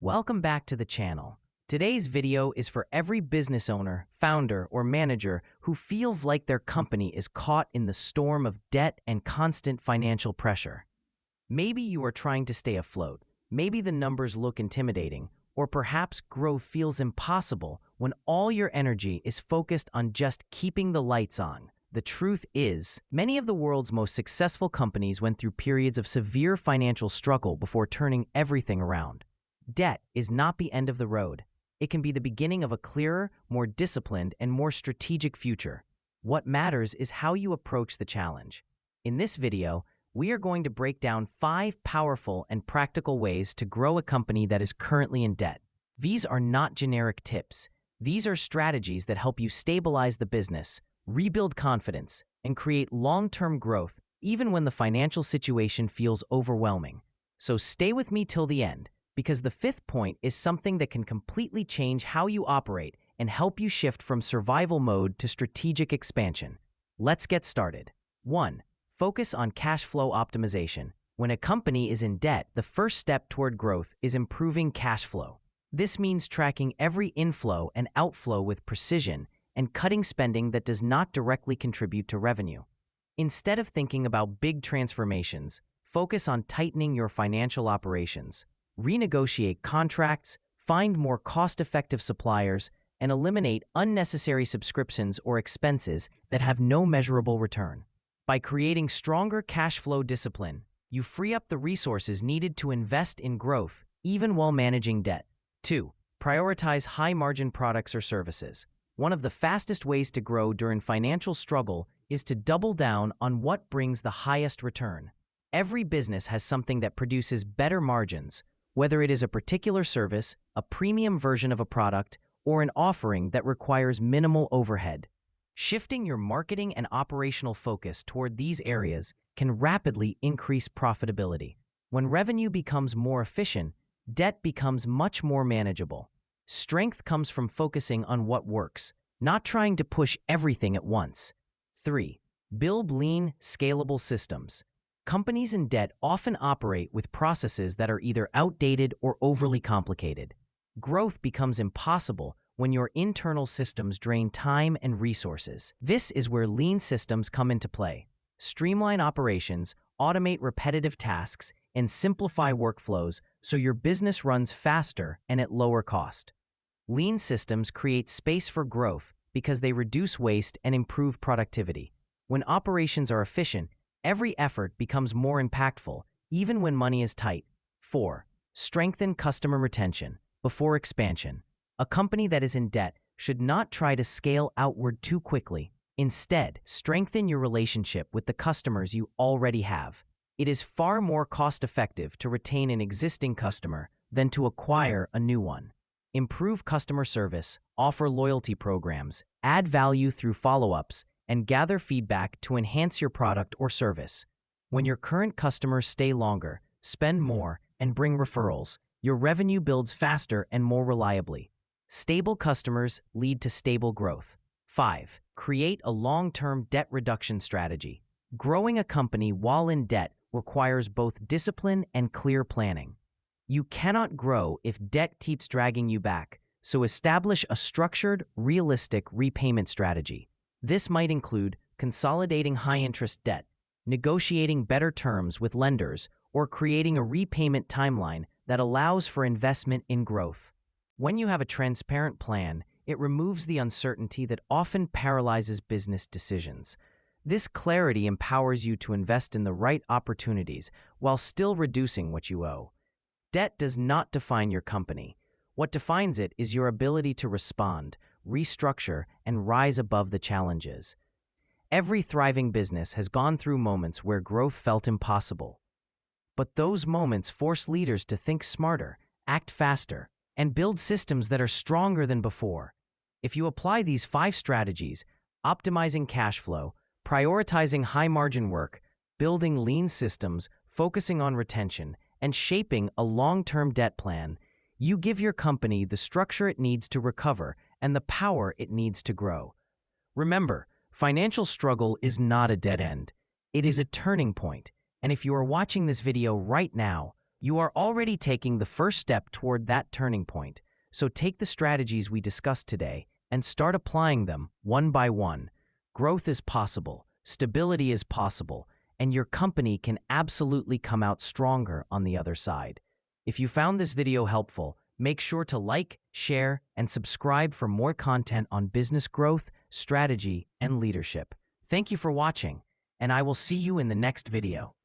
Welcome back to the channel. Today's video is for every business owner, founder, or manager who feels like their company is caught in the storm of debt and constant financial pressure. Maybe you are trying to stay afloat, maybe the numbers look intimidating, or perhaps growth feels impossible when all your energy is focused on just keeping the lights on. The truth is, many of the world's most successful companies went through periods of severe financial struggle before turning everything around. Debt is not the end of the road. It can be the beginning of a clearer, more disciplined, and more strategic future. What matters is how you approach the challenge. In this video, we are going to break down 5 powerful and practical ways to grow a company that is currently in debt. These are not generic tips. These are strategies that help you stabilize the business, rebuild confidence, and create long-term growth even when the financial situation feels overwhelming. So stay with me till the end, because the 5th point is something that can completely change how you operate and help you shift from survival mode to strategic expansion. Let's get started. 1. Focus on cash flow optimization. When a company is in debt, the first step toward growth is improving cash flow. This means tracking every inflow and outflow with precision and cutting spending that does not directly contribute to revenue. Instead of thinking about big transformations, focus on tightening your financial operations. Renegotiate contracts, find more cost-effective suppliers, and eliminate unnecessary subscriptions or expenses that have no measurable return. By creating stronger cash flow discipline, you free up the resources needed to invest in growth, even while managing debt. 2. Prioritize high-margin products or services. One of the fastest ways to grow during financial struggle is to double down on what brings the highest return. Every business has something that produces better margins, whether it is a particular service, a premium version of a product, or an offering that requires minimal overhead. Shifting your marketing and operational focus toward these areas can rapidly increase profitability. When revenue becomes more efficient, debt becomes much more manageable. Strength comes from focusing on what works, not trying to push everything at once. 3. Build lean, scalable systems. Companies in debt often operate with processes that are either outdated or overly complicated. Growth becomes impossible when your internal systems drain time and resources. This is where lean systems come into play. Streamline operations, automate repetitive tasks, and simplify workflows so your business runs faster and at lower cost. Lean systems create space for growth because they reduce waste and improve productivity. When operations are efficient, every effort becomes more impactful, even when money is tight. 4. Strengthen customer retention before expansion. A company that is in debt should not try to scale outward too quickly. Instead, strengthen your relationship with the customers you already have. It is far more cost-effective to retain an existing customer than to acquire a new one. Improve customer service, offer loyalty programs, add value through follow-ups, and gather feedback to enhance your product or service. When your current customers stay longer, spend more, and bring referrals, your revenue builds faster and more reliably. Stable customers lead to stable growth. 5. Create a long-term debt reduction strategy. Growing a company while in debt requires both discipline and clear planning. You cannot grow if debt keeps dragging you back, so establish a structured, realistic repayment strategy. This might include consolidating high-interest debt, negotiating better terms with lenders, or creating a repayment timeline that allows for investment in growth. When you have a transparent plan, it removes the uncertainty that often paralyzes business decisions. This clarity empowers you to invest in the right opportunities while still reducing what you owe. Debt does not define your company. What defines it is your ability to respond, restructure, and rise above the challenges. Every thriving business has gone through moments where growth felt impossible. But those moments force leaders to think smarter, act faster, and build systems that are stronger than before. If you apply these 5 strategies, optimizing cash flow, prioritizing high-margin work, building lean systems, focusing on retention, and shaping a long-term debt plan, you give your company the structure it needs to recover and the power it needs to grow. Remember, financial struggle is not a dead end. It is a turning point. And if you are watching this video right now, You are already taking the first step toward that turning point, so take the strategies we discussed today and start applying them one by one. Growth is possible, stability is possible, and your company can absolutely come out stronger on the other side. If you found this video helpful, make sure to like, share, and subscribe for more content on business growth, strategy, and leadership. Thank you for watching, and I will see you in the next video.